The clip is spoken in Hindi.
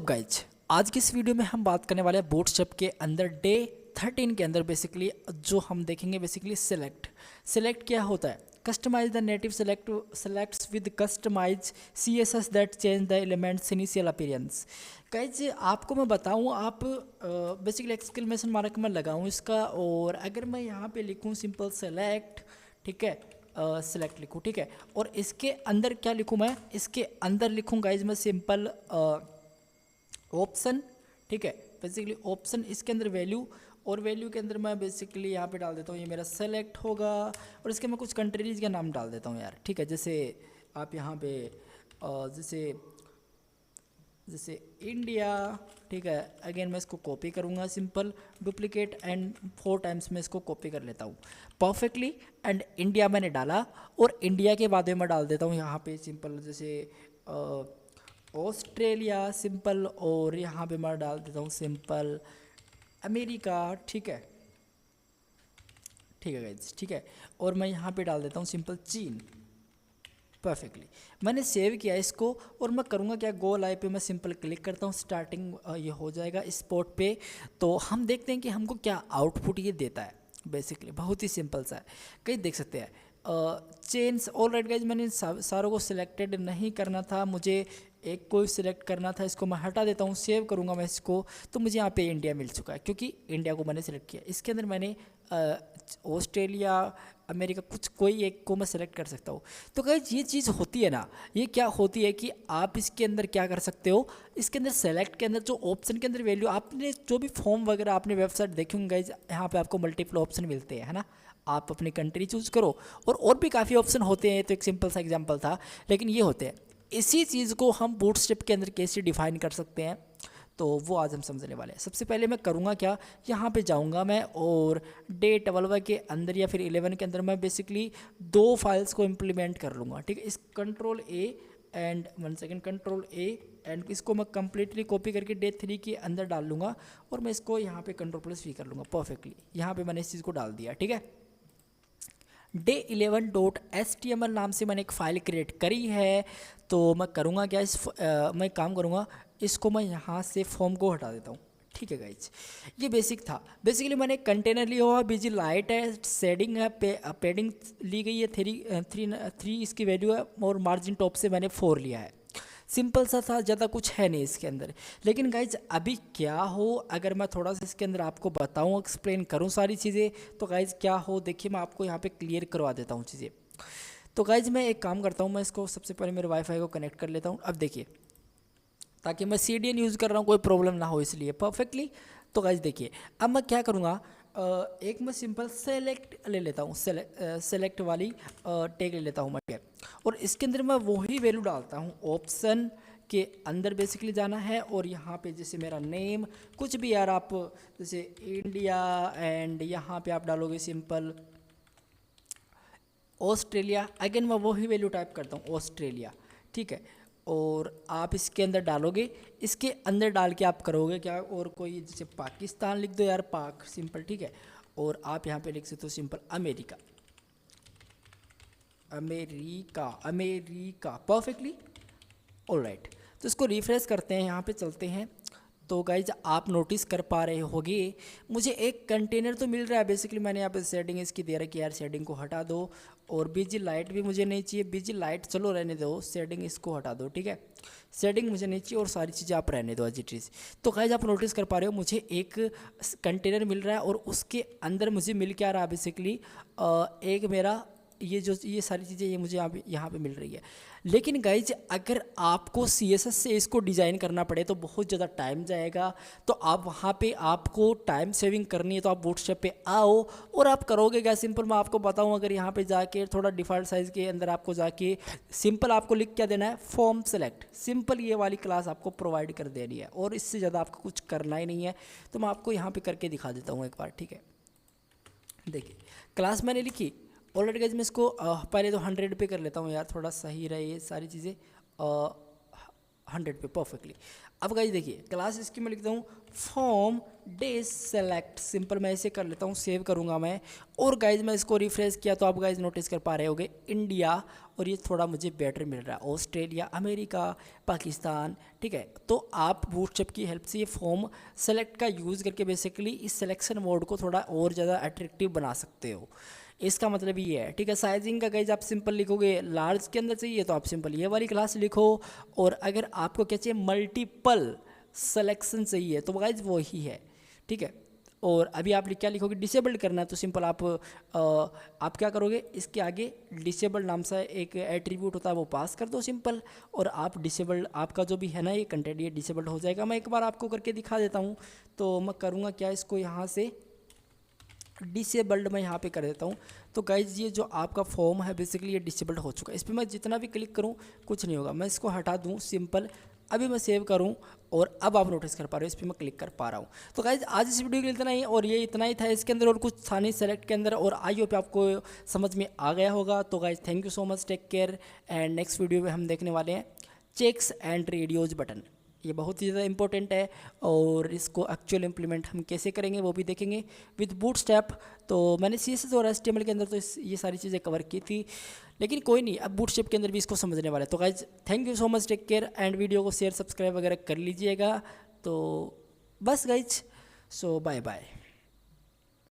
गाइज आज की इस वीडियो में हम बात करने वाले हैं बूटस्ट्रैप के अंदर डे 13 के अंदर बेसिकली जो हम देखेंगे बेसिकली सेलेक्ट क्या होता है। Customize the native selects with customize CSS that change the elements initial appearance. Guys आपको मैं बताऊं, आप बेसिकली एक्सक्लेमेशन मार्क में लगाऊं इसका, और अगर मैं यहाँ पे लिखूं सिंपल सेलेक्ट, ठीक है, सेलेक्ट लिखूं, ठीक है, और इसके अंदर क्या लिखूं, मैं इसके अंदर लिखूं गाइज मैं सिंपल ऑप्शन, ठीक है, बेसिकली ऑप्शन, इसके अंदर वैल्यू, और वैल्यू के अंदर मैं बेसिकली यहाँ पे डाल देता हूँ ये मेरा सेलेक्ट होगा, और इसके मैं कुछ कंट्रीज का नाम डाल देता हूँ यार, ठीक है, जैसे आप यहाँ पे जैसे जैसे इंडिया, ठीक है, अगेन मैं इसको कॉपी करूँगा, सिंपल डुप्लीकेट एंड 4 टाइम्स मैं इसको कॉपी कर लेता हूँ परफेक्टली, एंड इंडिया मैंने डाला, और इंडिया के बाद में मैं डाल देता हूँ यहाँ पे सिंपल जैसे ऑस्ट्रेलिया सिंपल, और यहाँ पे मैं डाल देता हूँ सिंपल अमेरिका, ठीक है, ठीक है गाइज, ठीक है, और मैं यहाँ पे डाल देता हूँ सिंपल चीन परफेक्टली। मैंने सेव किया इसको, और मैं करूँगा क्या, गो लाइव पे मैं सिंपल क्लिक करता हूँ, स्टार्टिंग ये हो जाएगा स्पॉट पे, तो हम देखते हैं कि हमको क्या आउटपुट ये देता है। बेसिकली बहुत ही सिंपल सा है, कहीं देख सकते हैं चेंज। ऑल राइट गाइज, मैंने सारों को सिलेक्टेड नहीं करना था, मुझे एक को सिलेक्ट करना था, इसको मैं हटा देता हूँ, सेव करूँगा मैं इसको, तो मुझे यहाँ पे इंडिया मिल चुका है क्योंकि इंडिया को मैंने सेलेक्ट किया। इसके अंदर मैंने ऑस्ट्रेलिया, अमेरिका, कुछ कोई एक को मैं सेलेक्ट कर सकता हूँ। तो गाइज ये चीज़ होती है ना, ये क्या होती है कि आप इसके अंदर क्या कर सकते हो, इसके अंदर सेलेक्ट के अंदर जो ऑप्शन के अंदर वैल्यू, आपने जो भी फॉर्म वगैरह आपने वेबसाइट देखी होंगे गाइज, यहाँ पे आपको मल्टीपल ऑप्शन मिलते हैं, है ना, आप अपनी कंट्री चूज़ करो, और भी काफ़ी ऑप्शन होते हैं, तो एक सिंपल सा एग्जांपल था, लेकिन ये होते हैं। इसी चीज़ को हम बूटस्ट्रैप के अंदर कैसे डिफाइन कर सकते हैं, तो वो आज हम समझने वाले हैं। सबसे पहले मैं करूँगा क्या, यहाँ पे जाऊँगा मैं, और डे 12 के अंदर या फिर 11 के अंदर मैं बेसिकली 2 फाइल्स को इम्प्लीमेंट कर लूँगा, ठीक है। इस control A and 1 second, control A and इसको मैं कंप्लीटली कॉपी करके डे 3 के अंदर डाल लूँगा, और मैं इसको यहाँ पे कंट्रोल+V कर लूँगा परफेक्टली। यहाँ पे मैंने इस चीज़ को डाल दिया, ठीक है। day11.html नाम से मैंने एक फ़ाइल क्रिएट करी है, तो मैं करूँगा क्या, मैं काम करूँगा, इसको मैं यहाँ से फॉर्म को हटा देता हूँ, ठीक है गाइज। ये बेसिक था, बेसिकली मैंने कंटेनर लिया हुआ, बीजी लाइट है, शेडिंग है, पेडिंग ली गई है, थ्री इसकी वैल्यू है, और मार्जिन टॉप से मैंने 4 लिया है। सिंपल सा था, ज़्यादा कुछ है नहीं इसके अंदर। लेकिन गाइज अभी क्या हो, अगर मैं थोड़ा सा इसके अंदर आपको बताऊं, एक्सप्लेन करूं सारी चीज़ें, तो गाइज क्या हो, देखिए मैं आपको यहाँ पे क्लियर करवा देता हूँ चीज़ें। तो गाइज मैं एक काम करता हूँ, मैं इसको सबसे पहले मेरे वाईफाई को कनेक्ट कर लेता हूँ। अब देखिए, ताकि मैं CDN यूज़ कर रहा हूँ, कोई प्रॉब्लम ना हो इसलिए परफेक्टली। तो गाइज देखिए, अब मैं क्या करूँगा, एक मैं सिंपल सेलेक्ट ले लेता हूँ, सेलेक्ट वाली टैग ले लेता हूँ मैं, और इसके अंदर मैं वही वैल्यू डालता हूँ, ऑप्शन के अंदर बेसिकली जाना है, और यहाँ पे जैसे मेरा नेम कुछ भी यार, आप जैसे इंडिया, एंड यहाँ पे आप डालोगे सिंपल ऑस्ट्रेलिया, अगेन मैं वही वैल्यू टाइप करता हूँ ऑस्ट्रेलिया, ठीक है, और आप इसके अंदर डालोगे, इसके अंदर डाल के आप करोगे क्या, और कोई जैसे पाकिस्तान लिख दो यार, पाक सिंपल, ठीक है, और आप यहाँ पे लिख सकते हो simple America, America, America perfectly. Alright, तो इसको रिफ्रेश करते हैं, यहाँ पे चलते हैं। तो गाइज आप नोटिस कर पा रहे होगे, मुझे एक कंटेनर तो मिल रहा है। बेसिकली मैंने यहाँ पे सेटिंग इसकी दे रखी है यार, सेटिंग को हटा दो, और बीजी लाइट भी मुझे नहीं चाहिए, बीजी लाइट चलो रहने दो, सेटिंग इसको हटा दो, ठीक है, सेटिंग मुझे नहीं चाहिए, और सारी चीज़ें आप रहने दो एज इट इज़। तो गाइज आप नोटिस कर पा रहे हो, मुझे एक कंटेनर मिल रहा है, और उसके अंदर मुझे मिल क्या रहा है बेसिकली, एक मेरा ये सारी चीज़ें ये मुझे यहाँ पे मिल रही है। लेकिन गाइज अगर आपको CSS से इसको डिज़ाइन करना पड़े तो बहुत ज़्यादा टाइम जाएगा, तो आप वहाँ पे आपको टाइम सेविंग करनी है, तो आप बूटस्ट्रैप पे आओ, और आप करोगे क्या, सिंपल मैं आपको बताऊँ, अगर यहाँ पे जाके थोड़ा डिफ़ॉल्ट साइज़ के अंदर आपको जाके सिंपल आपको लिख क्या देना है, फॉर्म सेलेक्ट, सिंपल ये वाली क्लास आपको प्रोवाइड कर देनी है, और इससे ज़्यादा आपको कुछ करना ही नहीं है। तो मैं आपको यहाँ पर करके दिखा देता हूँ एक बार, ठीक है। देखिए क्लास मैंने लिखी, ऑलरेडी गाइज मैं इसको पहले तो 100 पे कर लेता हूँ यार, थोड़ा सही रहे ये सारी चीज़ें। 100 पे परफेक्टली। अब गाइज देखिए क्लास इसकी मैं लिखता हूँ फॉर्म डे सेलेक्ट, सिंपल मैं इसे कर लेता हूँ, सेव करूँगा मैं। और गाइज मैं इसको रिफ्रेश किया तो आप गाइज नोटिस कर पा रहे होगे इंडिया, और ये थोड़ा मुझे बेटर मिल रहा है, ऑस्ट्रेलिया, अमेरिका, पाकिस्तान, ठीक है। तो आप बूटस्ट्रैप की हेल्प से ये फॉर्म सेलेक्ट का यूज़ करके बेसिकली इस सिलेक्शन मोड को थोड़ा और ज़्यादा अट्रैक्टिव बना सकते हो। इसका मतलब ये है, ठीक है। साइजिंग का गाइज आप सिंपल लिखोगे, लार्ज के अंदर चाहिए तो आप सिंपल ये वाली क्लास लिखो, और अगर आपको क्या चाहिए मल्टीपल सिलेक्शन चाहिए तो गाइज वो ही है, ठीक है। और अभी आप क्या लिखोगे, डिसेबल्ड करना है तो सिंपल आप क्या करोगे, इसके आगे डिसेबल्ड नाम से एक एट्रीब्यूट होता है वो पास कर दो सिंपल, और आप डिसेबल्ड आपका जो भी है ना ये कंटेंट ये डिसेबल्ड हो जाएगा। मैं एक बार आपको करके दिखा देता हूँ, तो मैं करूँगा क्या, इसको यहाँ से डिसेबल्ड मैं यहाँ पे कर देता हूँ। तो गाइज ये जो आपका फॉर्म है बेसिकली ये डिसेबल्ड हो चुका है, इस पर मैं जितना भी क्लिक करूँ कुछ नहीं होगा। मैं इसको हटा दूँ सिंपल, अभी मैं सेव करूं और अब आप नोटिस कर पा रहे हो इस पर मैं क्लिक कर पा रहा हूं। तो गाइज आज इस वीडियो के लिए इतना ही, और ये इतना ही था इसके अंदर, और कुछ था नहीं सेलेक्ट के अंदर, और आई होप आपको समझ में आ गया होगा। तो guys thank you so much, take care, and next video में हम देखने वाले हैं चेक्स एंड रेडियोज बटन। ये बहुत ही ज़्यादा इंपॉर्टेंट है, और इसको एक्चुअल इम्प्लीमेंट हम कैसे करेंगे वो भी देखेंगे विद बूटस्ट्रैप। तो मैंने CSS और HTML के अंदर तो ये सारी चीज़ें कवर की थी, लेकिन कोई नहीं, अब बूटस्ट्रैप के अंदर भी इसको समझने वाले हैं। तो guys thank you so much, take care, and video को शेयर सब्सक्राइब वगैरह कर लीजिएगा। तो बस गाइज, सो बाय बाय।